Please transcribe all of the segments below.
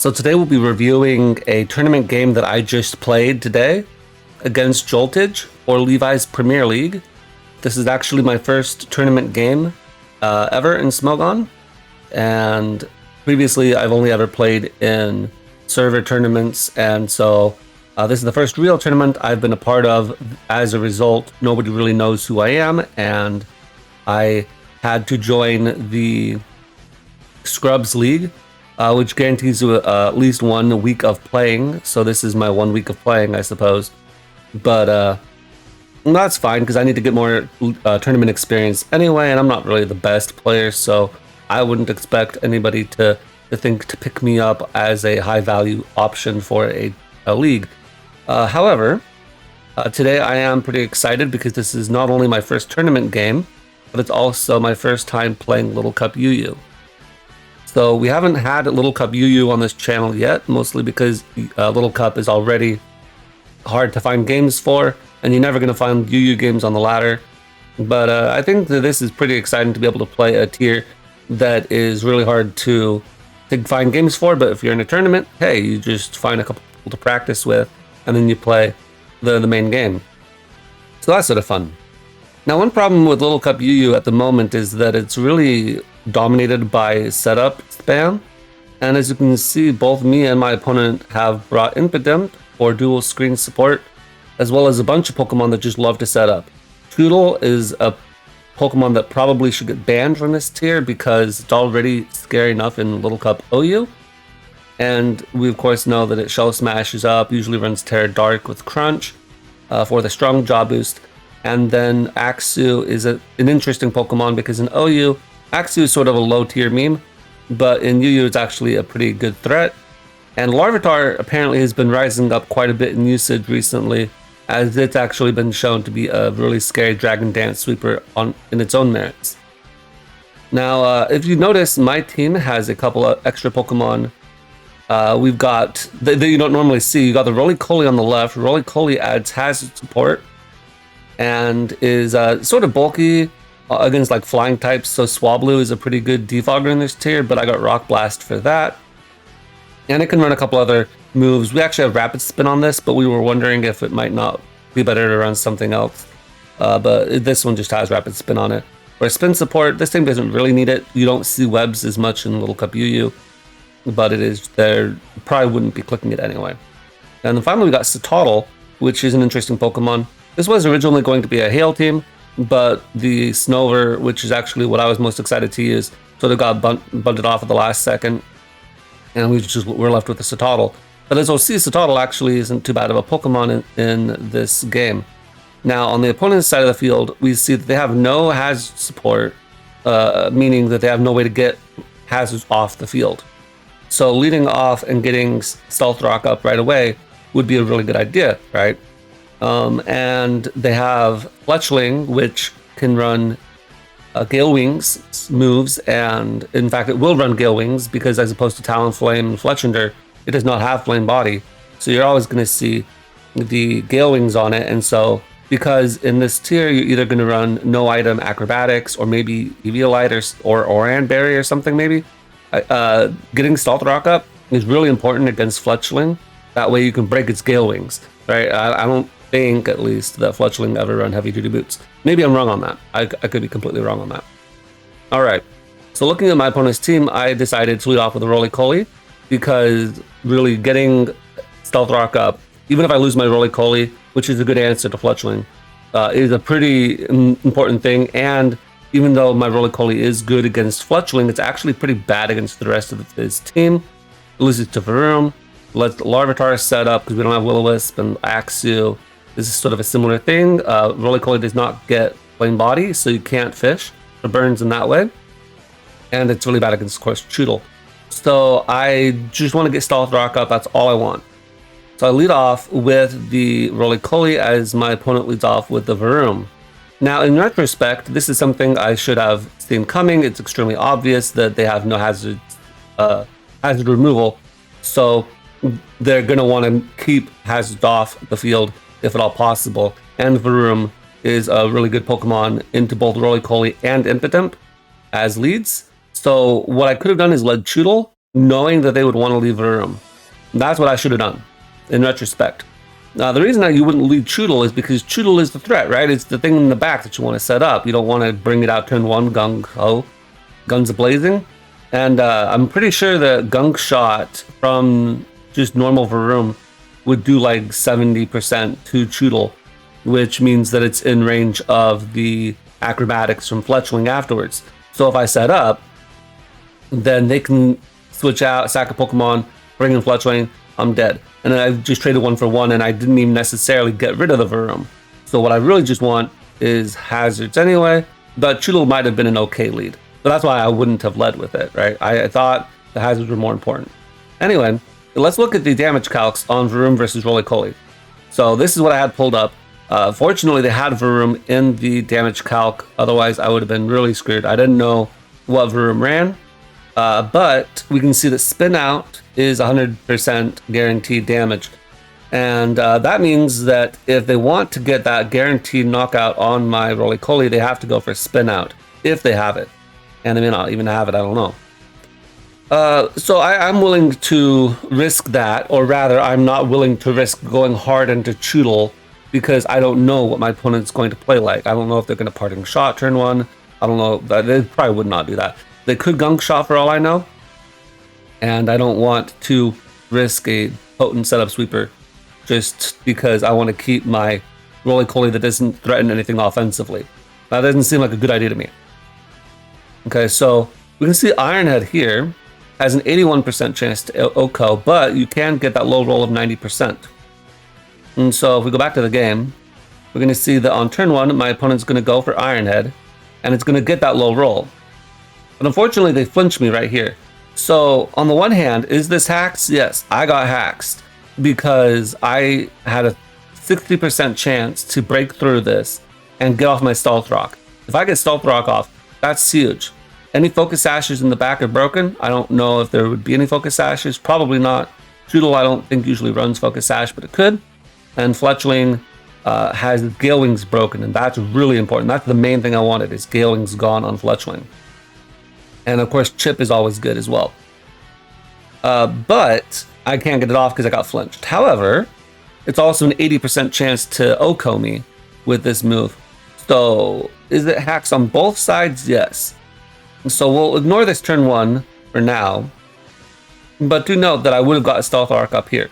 So today we'll be reviewing a tournament game that I just played today against Joltage or Levi's Premier League. This is actually my first tournament game ever in Smogon, and previously I've only ever played in server tournaments, and so this is the first real tournament I've been a part of. As a result, nobody really knows who I am, and I had to join the Scrubs League, which guarantees you at least 1 week of playing. So this is my 1 week of playing, I suppose. But that's fine because I need to get more tournament experience anyway, and I'm not really the best player, so I wouldn't expect anybody to think to pick me up as a high value option for a league. However, today I am pretty excited because this is not only my first tournament game, but it's also my first time playing Little Cup UU. So we haven't had Little Cup UU on this channel yet, mostly because Little Cup is already hard to find games for, and you're never going to find UU games on the ladder. But I think that this is pretty exciting to be able to play a tier that is really hard to find games for, but if you're in a tournament, hey, you just find a couple people to practice with, and then you play the main game. So that's sort of fun. Now, one problem with Little Cup UU at the moment is that it's really dominated by setup spam, and as you can see, both me and my opponent have brought Impidimp or dual screen support, as well as a bunch of Pokemon that just love to set up. Cetoddle is a Pokemon that probably should get banned from this tier because it's already scary enough in Little Cup OU, and we of course know that it shell smashes up, usually runs Terra Dark with Crunch for the strong jaw boost. And then Axew is an interesting Pokemon because in OU, Axew is sort of a low tier meme, but in UU it's actually a pretty good threat. And Larvitar apparently has been rising up quite a bit in usage recently, as it's actually been shown to be a really scary Dragon Dance sweeper in its own merits. Now, if you notice, my team has a couple of extra Pokemon. We've got that you don't normally see. You got the Roly-Poly on the left. Roly-Poly adds hazard support and is sort of bulky against like flying types, so Swablu is a pretty good defogger in this tier, but I got Rock Blast for that. And it can run a couple other moves. We actually have Rapid Spin on this, but we were wondering if it might not be better to run something else. But this one just has Rapid Spin on it. For spin support, this thing doesn't really need it. You don't see webs as much in Little Cup UU, but it is there. You probably wouldn't be clicking it anyway. And then finally we got Cetoddle, which is an interesting Pokemon. This was originally going to be a Hail team, but the Snover, which is actually what I was most excited to use, sort of got bunted off at the last second, and we're left with the Cetoddle. But as we'll see, Cetoddle actually isn't too bad of a Pokemon in this game. Now, on the opponent's side of the field, we see that they have no hazard support, meaning that they have no way to get hazards off the field. So leading off and getting Stealth Rock up right away would be a really good idea, right? And they have Fletchling, which can run Gale Wings moves, and in fact it will run Gale Wings because as opposed to Talonflame and Fletchinder, it does not have Flame Body. So you're always going to see the Gale Wings on it, and so because in this tier you're either going to run no item Acrobatics or maybe Eviolite or Oran Berry or something maybe, getting Stealth Rock up is really important against Fletchling. That way you can break its Gale Wings, right? I don't think, at least, that Fletchling ever run heavy duty boots. Maybe I'm wrong on that. I could be completely wrong on that. All right. So looking at my opponent's team, I decided to lead off with a Roly-Poly because really getting Stealth Rock up, even if I lose my Roly-Poly, which is a good answer to Fletchling, is a pretty important thing. And even though my Roly-Poly is good against Fletchling, it's actually pretty bad against the rest of his team. It loses to Varum. Let Larvitar set up because we don't have Will-O-Wisp and Axew. This is sort of a similar thing. Roly-Poly does not get Flame Body, so you can't fish or burns in that way. And it's really bad against, of course, Cetoddle. So I just want to get Stealth Rock up. That's all I want. So I lead off with the Roly-Poly as my opponent leads off with the Varum. Now, in retrospect, this is something I should have seen coming. It's extremely obvious that they have no hazard removal. So they're going to want to keep hazards off the field if at all possible. And Varum is a really good Pokemon into both Roly-Poly and Impidimp as leads. So what I could have done is led Cetoddle knowing that they would want to leave a room. And that's what I should have done, in retrospect. Now, the reason that you wouldn't lead Cetoddle is because Cetoddle is the threat, right? It's the thing in the back that you want to set up. You don't want to bring it out turn one, gung-ho, guns a-blazing. And I'm pretty sure the gunk shot from just normal Varoom would do like 70% to Cetoddle, which means that it's in range of the acrobatics from Fletchling afterwards. So if I set up, then they can switch out, sack a Pokemon, bring in Fletchling, I'm dead. And then I just traded 1 for 1 and I didn't even necessarily get rid of the Varoom. So what I really just want is hazards anyway, but Cetoddle might have been an okay lead. So that's why I wouldn't have led with it, right? I thought the hazards were more important. Anyway, let's look at the damage calcs on Varoom versus Roly-Poly. So this is what I had pulled up. Fortunately, they had Varoom in the damage calc. Otherwise, I would have been really screwed. I didn't know what Varoom ran. But we can see that Spin Out is 100% guaranteed damage. And that means that if they want to get that guaranteed knockout on my Roly-Poly, they have to go for Spin Out, if they have it. And they may not even have it, I don't know. So I'm willing to risk that, or rather, I'm not willing to risk going hard into Cetoddle because I don't know what my opponent's going to play like. I don't know if they're going to parting shot turn one. I don't know. They probably would not do that. They could gunk shot for all I know. And I don't want to risk a potent setup sweeper just because I want to keep my Roly-Poly that doesn't threaten anything offensively. That doesn't seem like a good idea to me. Okay, so we can see Ironhead here has an 81% chance to OHKO, but you can get that low roll of 90%. And so if we go back to the game, we're going to see that on turn 1, my opponent's going to go for Ironhead, and it's going to get that low roll. But unfortunately, they flinched me right here. So on the one hand, is this hacks? Yes, I got hacked because I had a 60% chance to break through this and get off my Stealth Rock. If I get Stealth Rock off, that's huge. Any Focus Sashes in the back are broken. I don't know if there would be any Focus Sashes. Probably not. Cetoddle, I don't think usually runs Focus Sash, but it could. And Fletchling has Gale Wings broken, and that's really important. That's the main thing I wanted, is Gale Wings gone on Fletchling. And of course, Chip is always good as well. But I can't get it off because I got flinched. However, it's also an 80% chance to OHKO me with this move. So, is it hacks on both sides? Yes. So we'll ignore this turn 1 for now. But do note that I would have got a Stealth Arc up here.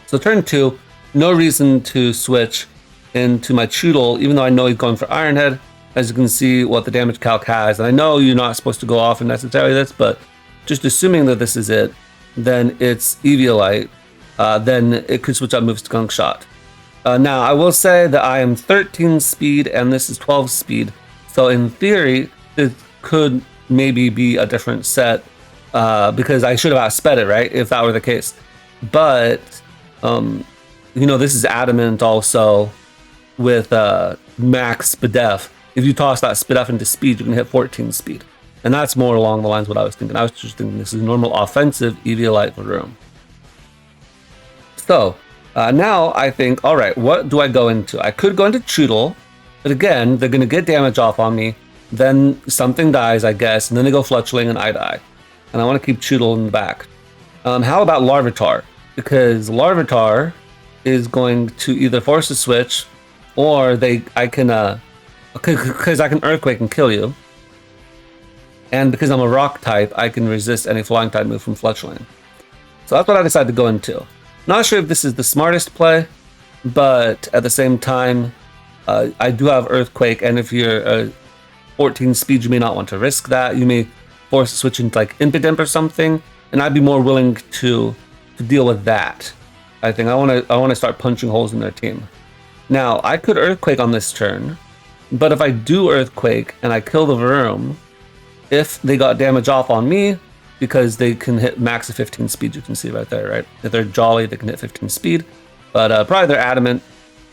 So turn 2, no reason to switch into my Cetoddle, even though I know he's going for Ironhead. As you can see what the damage calc has. And I know you're not supposed to go off in necessarily this, but just assuming that this is it, then it's Eviolite. Then it could switch up moves to Gunk Shot. Now, I will say that I am 13 speed and this is 12 speed. So in theory, this could maybe be a different set because I should have outsped it, right? If that were the case. But, you know, this is Adamant also with max Spadef. If you toss that Spadef into speed, you can hit 14 speed. And that's more along the lines of what I was thinking. I was just thinking this is normal offensive Eviolite Varoom. So, now I think, all right, what do I go into? I could go into Cetoddle, but again, they're going to get damage off on me. Then something dies, I guess, and then they go Fletchling and I die. And I want to keep Cetoddle in the back. How about Larvitar? Because Larvitar is going to either force a switch, or I can Earthquake and kill you. And because I'm a Rock type, I can resist any Flying type move from Fletchling. So that's what I decided to go into. Not sure if this is the smartest play, but at the same time, I do have Earthquake, and if you're 14 speed, you may not want to risk that. You may force a switch into like Impidimp or something, and I'd be more willing to deal with that. I think I want to start punching holes in their team. Now, I could Earthquake on this turn, but if I do Earthquake and I kill the Varoom, if they got damage off on me, because they can hit max of 15 speed, you can see right there, right? If they're Jolly, they can hit 15 speed, but probably they're Adamant,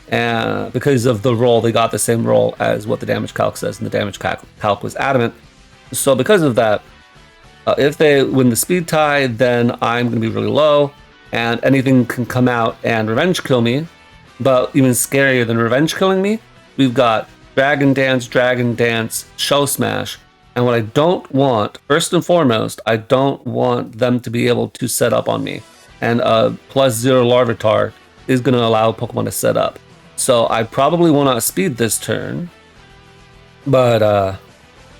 and because of the roll, they got the same roll as what the damage calc says, and the damage calc was Adamant. So because of that, if they win the speed tie, then I'm going to be really low, and anything can come out and revenge kill me. But even scarier than revenge killing me, we've got Dragon Dance, Show Smash, And what I don't want, first and foremost, I don't want them to be able to set up on me. And +0 Larvitar is going to allow Pokemon to set up. So I probably will not speed this turn. But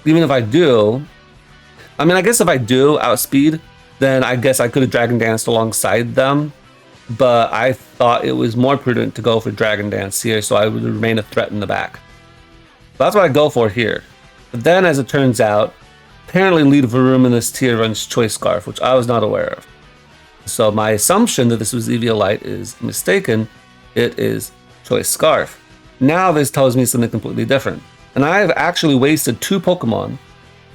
even if I do, I mean, I guess if I do outspeed, then I guess I could have Dragon Danced alongside them. But I thought it was more prudent to go for Dragon Dance here, so I would remain a threat in the back. So that's what I go for here. But then, as it turns out, apparently Lead Varoom in this tier runs Choice Scarf, which I was not aware of. So my assumption that this was Eviolite is mistaken. It is Choice Scarf. Now this tells me something completely different. And I've actually wasted 2 Pokemon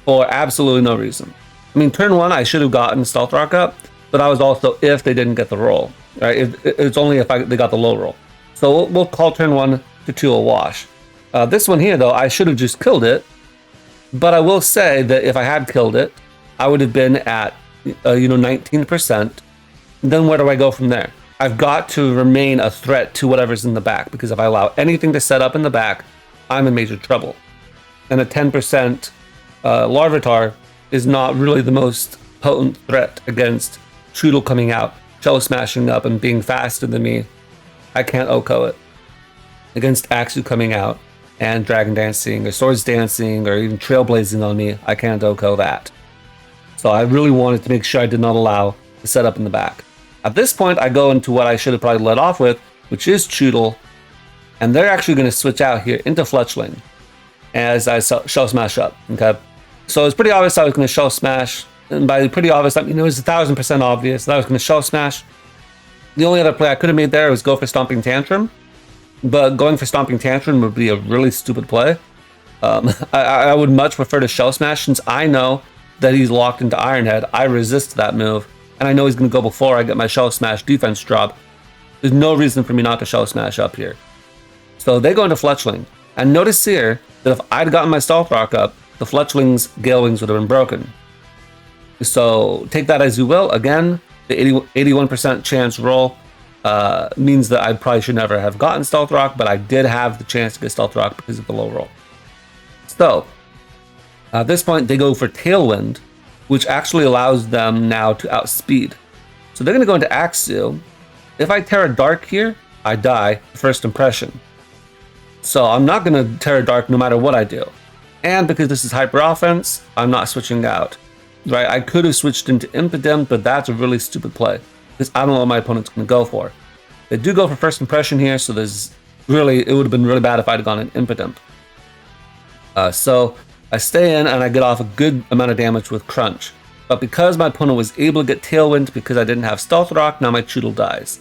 for absolutely no reason. I mean, turn 1, I should have gotten Stealth Rock up, but I was also if they didn't get the roll. Right? It's only if they got the low roll. So we'll call turn 1 to 2 a wash. This one here, though, I should have just killed it. But I will say that if I had killed it, I would have been at 19%. Then where do I go from there? I've got to remain a threat to whatever's in the back, because if I allow anything to set up in the back, I'm in major trouble. And a 10% Larvitar is not really the most potent threat against Cetoddle coming out, Shell Smashing up, and being faster than me. I can't OHKO it. Against Axew coming out and Dragon Dancing or Swords Dancing or even Trailblazing on me, I can't OHKO that. So I really wanted to make sure I did not allow the setup in the back. At this point, I go into what I should have probably led off with, which is Cetoddle, and they're actually going to switch out here into Fletchling as I Shell Smash up. Okay, so it's pretty obvious I was going to Shell Smash, and by pretty obvious, I mean it was 1000% obvious that I was going to Shell Smash. The only other play I could have made there was go for Stomping Tantrum, but going for Stomping Tantrum would be a really stupid play. I would much prefer to Shell Smash, since I know that he's locked into Iron Head. I resist that move, and I know he's going to go before I get my Shell Smash defense drop. There's no reason for me not to Shell Smash up here. So they go into Fletchling, and notice here that if I'd gotten my Stealth Rock up, the Fletchling's Gale Wings would have been broken. So take that as you will. Again, the 81% chance roll means that I probably should never have gotten Stealth Rock, but I did have the chance to get Stealth Rock because of the low roll. So at this point, they go for Tailwind, which actually allows them now to outspeed. So they're going to go into Axew. If I Terra Dark here, I die first impression. So I'm not going to Terra Dark no matter what I do. And because this is Hyper Offense, I'm not switching out. Right? I could have switched into Impidimp, but that's a really stupid play, because I don't know what my opponent's going to go for. They do go for first impression here, so it would have been really bad if I'd gone an Impidimp. So I stay in and I get off a good amount of damage with Crunch. But because my opponent was able to get Tailwind because I didn't have Stealth Rock, now my Cetoddle dies.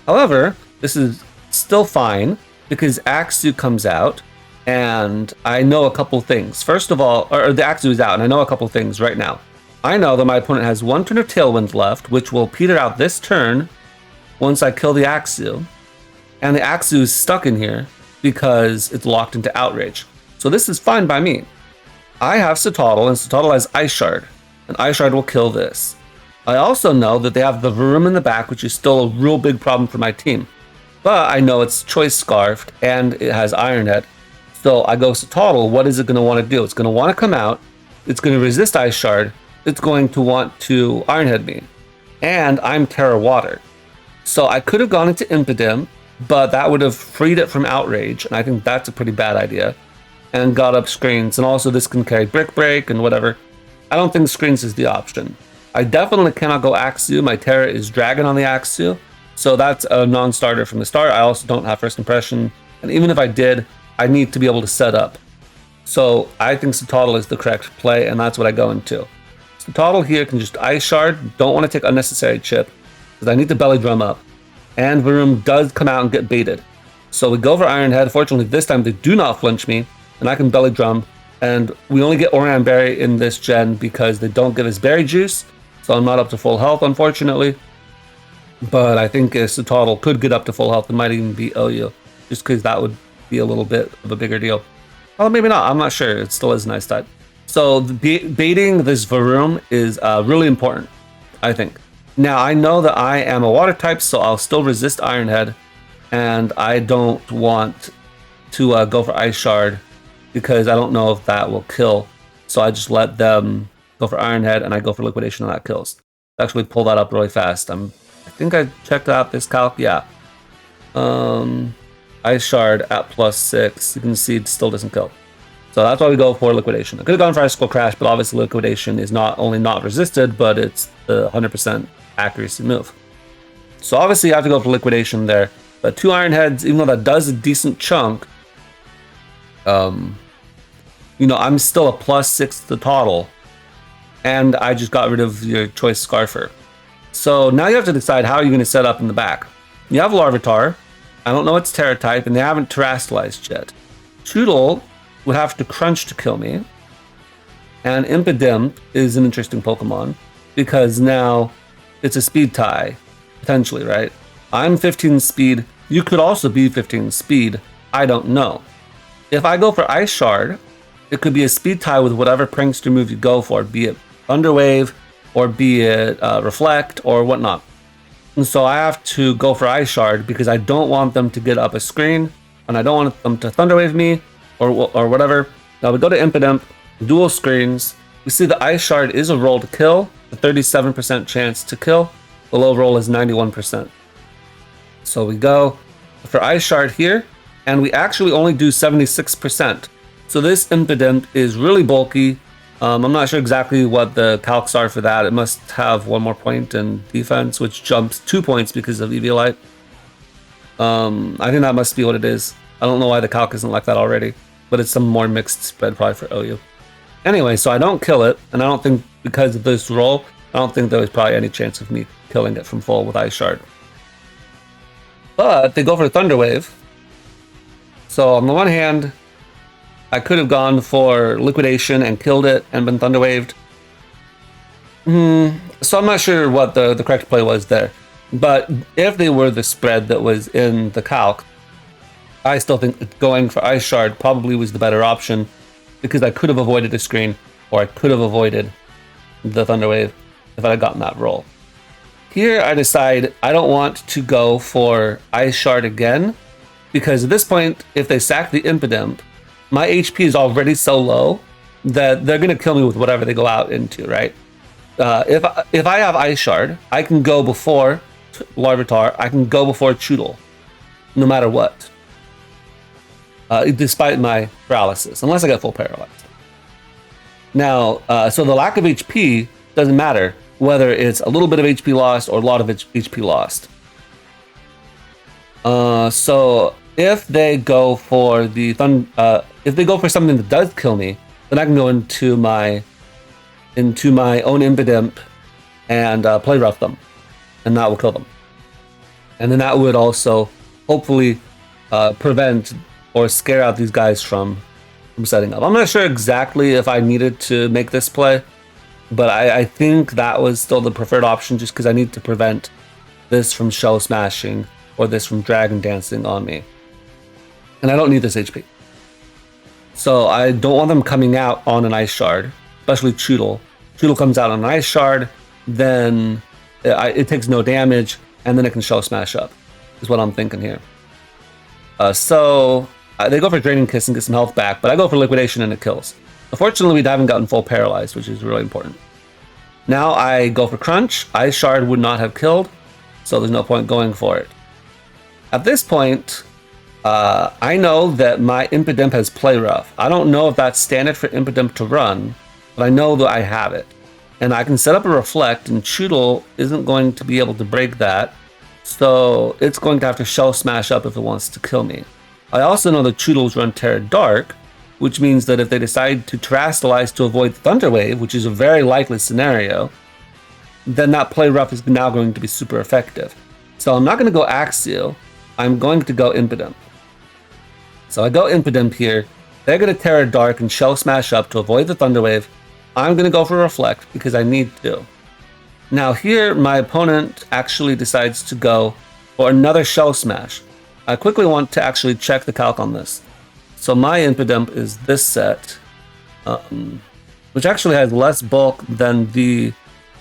However, this is still fine because Axew comes out and I know a couple things. First of all, or the Axew is out and I know a couple things right now. I know that my opponent has 1 turn of Tailwind left, which will peter out this turn once I kill the Axew. And the Axew is stuck in here because it's locked into Outrage. So this is fine by me. I have Cetoddle, and Cetoddle has Ice Shard, and Ice Shard will kill this. I also know that they have the Varoom in the back, which is still a real big problem for my team. But I know it's Choice Scarfed, and it has Iron Head. So I go Cetoddle, what is it going to want to do? It's going to want to come out, it's going to resist Ice Shard, it's going to want to Iron Head me. And I'm Terra Water. So I could have gone into Impidimp, but that would have freed it from Outrage, and I think that's a pretty bad idea. And got up Screens, and also this can carry Brick Break and whatever. I don't think Screens is the option. I definitely cannot go Axew. My Terra is Dragon on the Axew, so that's a non-starter from the start. I also don't have First Impression, and even if I did, I need to be able to set up. So I think Cetoddle is the correct play, and that's what I go into. Cetoddle here can just Ice Shard. Don't want to take unnecessary chip, because I need to Belly Drum up. And Varoom does come out and get baited. So we go for Iron Head. Fortunately, this time they do not flinch me, and I can Belly Drum. And we only get Orion Berry in this gen because they don't give us Berry Juice, so I'm not up to full health, unfortunately. But I think Cetoddle could get up to full health. It might even be OU, just because that would be a little bit of a bigger deal. Well, maybe not. I'm not sure. It still is a nice type. So baiting this Varoom is really important, I think. Now, I know that I am a water type, so I'll still resist Iron Head, and I don't want to go for Ice Shard because I don't know if that will kill so I just let them go for Iron Head, and I go for Liquidation, and that kills. Actually pull that up really fast. I think I checked out this calc. Yeah. Ice Shard at +6. You can see it still doesn't kill. So that's why we go for Liquidation. I could have gone for Icicle Crash, but obviously Liquidation is not only not resisted, but it's the 100% accuracy move. So obviously you have to go for Liquidation there. But 2 Iron Heads, even though that does a decent chunk, you know, I'm still a +6 Cetoddle, and I just got rid of your choice Scarfer. So now you have to decide how you're going to set up in the back. You have Larvitar. I don't know its Terra type, and they haven't terastallized yet. Cetoddle would have to crunch to kill me. And Impidimp is an interesting Pokemon, because now it's a speed tie, potentially, right? I'm 15 speed. You could also be 15 speed. I don't know. If I go for Ice Shard, it could be a speed tie with whatever prankster move you go for, be it Thunderwave, or be it Reflect, or whatnot. And so I have to go for Ice Shard because I don't want them to get up a screen, and I don't want them to Thunderwave me, or whatever. Now we go to Impidimp, dual screens. We see the Ice Shard is a roll to kill, a 37% chance to kill. The low roll is 91%. So we go for Ice Shard here, and we actually only do 76%. So this Impidimp is really bulky. I'm not sure exactly what the calcs are for that. It must have 1 more point in defense, which jumps 2 points because of Eviolite. I think that must be what it is. I don't know why the calc isn't like that already, but it's some more mixed spread probably for OU. Anyway, so I don't kill it, and I don't think because of this roll, I don't think there was probably any chance of me killing it from full with Ice Shard. But they go for Thunderwave. So on the one hand, I could have gone for Liquidation and killed it and been Thunderwaved. So I'm not sure what the correct play was there. But if they were the spread that was in the calc, I still think going for Ice Shard probably was the better option, because I could have avoided a screen, or I could have avoided the Thunderwave if I had gotten that roll. Here I decide I don't want to go for Ice Shard again, because at this point, if they sack the Impidimp, my HP is already so low that they're going to kill me with whatever they go out into, right? If I have Ice Shard, I can go before Larvitar, I can go before Cetoddle, no matter what. Despite my paralysis, unless I get full paralyzed. Now, so the lack of HP doesn't matter whether it's a little bit of HP lost or a lot of HP lost. So if they go for the if they go for something that does kill me, then I can go into my own Impidimp and play rough them, and that will kill them. And then that would also hopefully prevent or scare out these guys from setting up. I'm not sure exactly if I needed to make this play, but I think that was still the preferred option, just because I need to prevent this from shell smashing or this from dragon dancing on me. And I don't need this HP. So I don't want them coming out on an Ice Shard, especially Cetoddle. Cetoddle comes out on an Ice Shard, then it takes no damage, and then it can shell smash up, is what I'm thinking here. So they go for Draining Kiss and get some health back, but I go for Liquidation and it kills. Unfortunately, we haven't gotten full paralyzed, which is really important. Now I go for Crunch. Ice Shard would not have killed, so there's no point going for it. At this point, I know that my Impidimp has Play Rough. I don't know if that's standard for Impidimp to run, but I know that I have it. And I can set up a Reflect, and Cetoddle isn't going to be able to break that, so it's going to have to Shell Smash up if it wants to kill me. I also know that Cetoddles run Terra Dark, which means that if they decide to Terastallize to avoid Thunder Wave, which is a very likely scenario, then that Play Rough is now going to be super effective. So I'm not going to go Axial, I'm going to go Impidimp. So I go Impidimp here, they're going to Terra Dark and Shell Smash up to avoid the Thunder Wave. I'm going to go for Reflect because I need to. Now here, my opponent actually decides to go for another Shell Smash. I quickly want to actually check the calc on this. So my Impidimp is this set, which actually has less bulk than the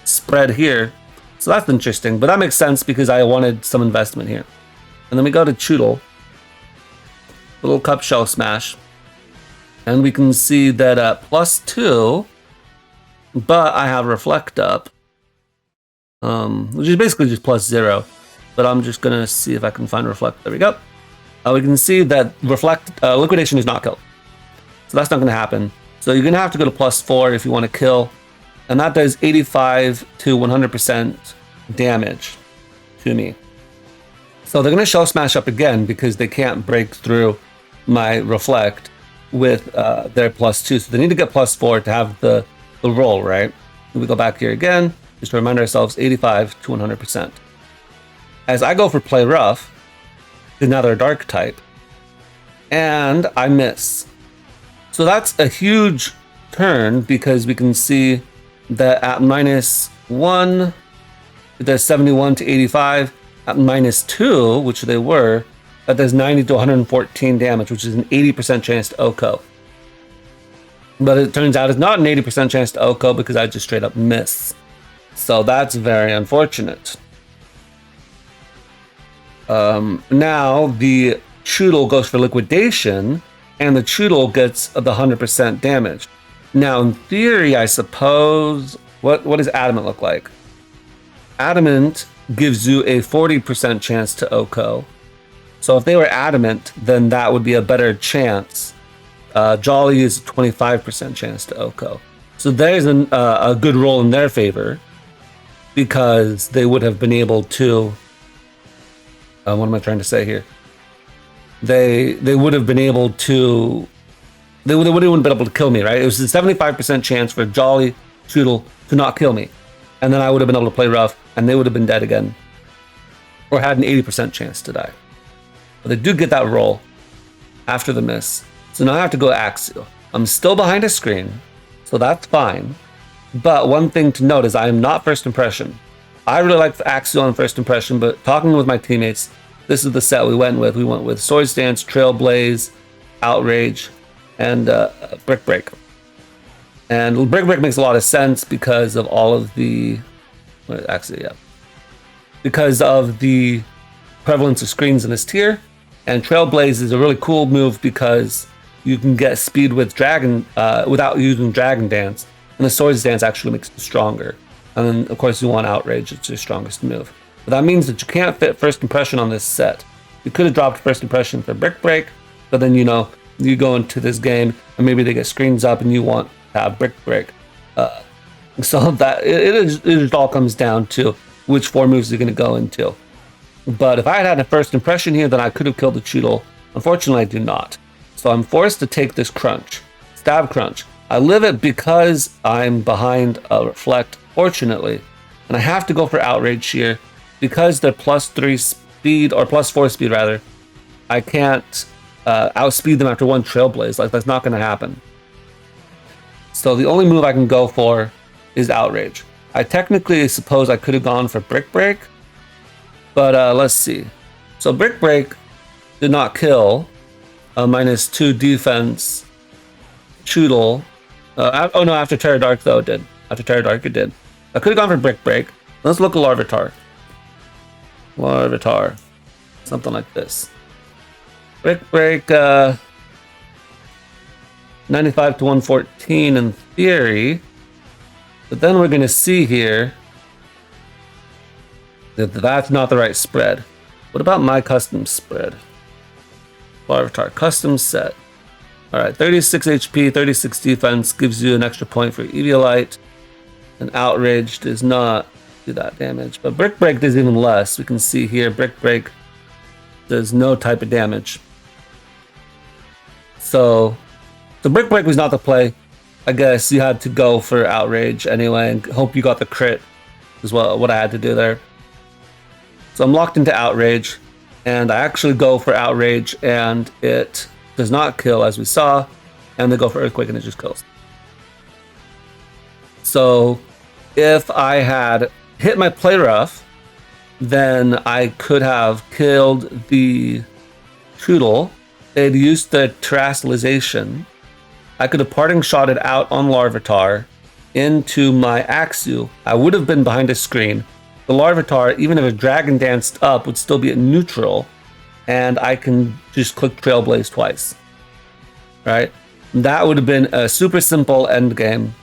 spread here. So that's interesting, but that makes sense because I wanted some investment here. And then we go to Cetoddle, little cup Shell Smash, and we can see that at +2, but I have reflect up, which is basically just +0. But I'm just gonna see if I can find reflect. There we go. We can see that liquidation is not killed, so that's not gonna happen. So you're gonna have to go to +4 if you want to kill, and that does 85 to 100% damage to me. So they're gonna shell smash up again because they can't break through my reflect with their +2. So they need to get +4 to have the roll, right? We go back here again, just to remind ourselves, 85 to 100%. As I go for play rough, because now they're a dark type, and I miss. So that's a huge turn because we can see that at -1, it does 71 to 85. At -2, which they were, that does 90 to 114 damage, which is an 80% chance to OHKO. But it turns out it's not an 80% chance to OHKO because I just straight up miss. So that's very unfortunate. Now the Cetoddle goes for liquidation, and the Cetoddle gets the 100% damage. Now in theory, I suppose, what does Adamant look like? Adamant gives you a 40% chance to OHKO. So if they were Adamant, then that would be a better chance. Jolly is a 25% chance to OHKO. So there's a good roll in their favor because they would have been able to. What am I trying to say here? They would have been able to. They wouldn't have been able to kill me, right? It was a 75% chance for Jolly Cetoddle to not kill me, and then I would have been able to play rough, and they would have been dead again, or had an 80% chance to die. But they do get that roll after the miss. So now I have to go Axial. I'm still behind a screen, so that's fine. But one thing to note is I am not first impression. I really like the Axial on first impression, but talking with my teammates, this is the set we went with. We went with Swords Dance, Trailblaze, Outrage, and Brick Break. And Brick Break makes a lot of sense because of all of the... because of the prevalence of screens in this tier. And Trailblaze is a really cool move because you can get speed with Dragon without using Dragon Dance, and the Swords Dance actually makes it stronger. And then, of course, you want Outrage, it's your strongest move. But that means that you can't fit First Impression on this set. You could have dropped First Impression for Brick Break, but then, you know, you go into this game, and maybe they get screens up, and you want to have Brick Break. So that it all comes down to which 4 moves you're going to go into. But if I had a First Impression here, then I could have killed the Cetoddle. Unfortunately, I do not. So I'm forced to take this crunch. Stab crunch. I live it because I'm behind a reflect, fortunately. And I have to go for Outrage here. Because they're +3 speed, or +4 speed rather, I can't outspeed them after one Trailblaze. Like, that's not going to happen. So the only move I can go for is Outrage. I technically suppose I could have gone for Brick Break. But let's see. So Brick Break did not kill. -2 defense. Cetoddle. Oh no, after Terra Dark though it did. After Terra Dark it did. I could have gone for Brick Break. Let's look at Larvitar. Larvitar. Something like this. Brick Break 95 to 114 in theory. But then we're gonna see here that's not the right spread. What about my custom spread? Larvitar, custom set. Alright, 36 HP, 36 defense gives you an extra point for Eviolite. And Outrage does not do that damage. But Brick Break does even less. We can see here, Brick Break does no type of damage. So Brick Break was not the play. I guess you had to go for Outrage anyway and hope you got the crit is what I had to do there. So I'm locked into Outrage, and I actually go for Outrage, and it does not kill, as we saw, and they go for Earthquake, and it just kills. So if I had hit my play rough, then I could have killed the Cetoddle. They'd used the Terastallization. I could have parting shotted out on Larvitar into my Axew. I would have been behind a screen. The Larvitar, even if it Dragon Danced up, would still be at neutral, and I can just click Trailblaze twice. Right? That would have been a super simple end game,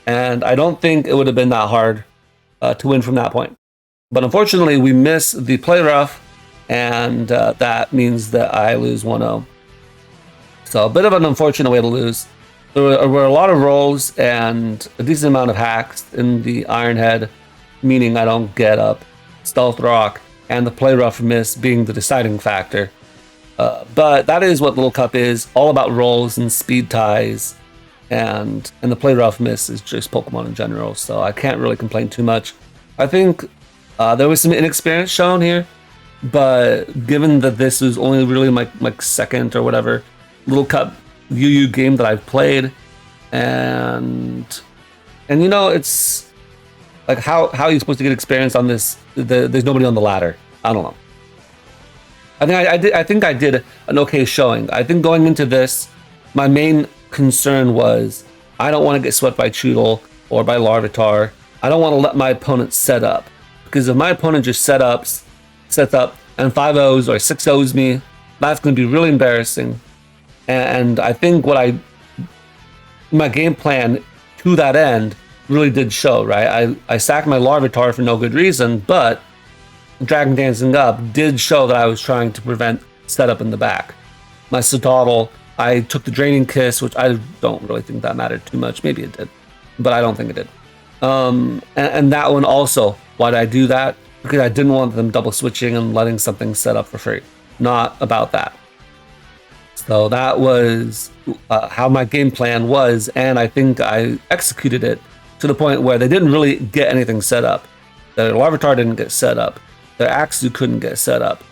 and I don't think it would have been that hard to win from that point. But unfortunately, we miss the play rough, and that means that I lose 1-0. So a bit of an unfortunate way to lose. There were a lot of rolls and a decent amount of hacks in the Iron Head, meaning I don't get up, Stealth Rock, and the play rough miss being the deciding factor. But that is what Little Cup is, all about rolls and speed ties, and the play rough miss is just Pokemon in general, so I can't really complain too much. I think there was some inexperience shown here, but given that this is only really my second or whatever Little Cup UU game that I've played, and you know, it's like how are you supposed to get experience on this? There's nobody on the ladder. I don't know. I think I did an okay showing. I think going into this, my main concern was I don't want to get swept by Cetoddle or by Larvitar. I don't want to let my opponent set up, because if my opponent just sets up and 5-0s or 6-0s me, that's going to be really embarrassing. And I think my game plan to that end really did show, right? I sacked my Larvitar for no good reason, but Dragon Dancing Up did show that I was trying to prevent setup in the back. My Cetoddle, I took the Draining Kiss, which I don't really think that mattered too much. Maybe it did, but I don't think it did. And that one also, why did I do that? Because I didn't want them double switching and letting something set up for free. Not about that. So that was how my game plan was, and I think I executed it to the point where they didn't really get anything set up. Their Larvitar didn't get set up. Their Axew couldn't get set up.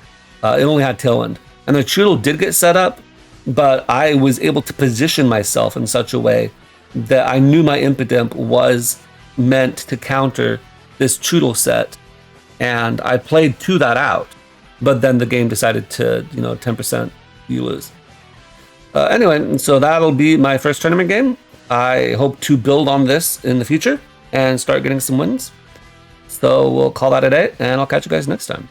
It only had Tailwind. And their Cetoddle did get set up, but I was able to position myself in such a way that I knew my Impidimp was meant to counter this Cetoddle set, and I played to that out. But then the game decided to, 10% you lose. Anyway, so that'll be my first tournament game. I hope to build on this in the future and start getting some wins. So we'll call that a day, and I'll catch you guys next time.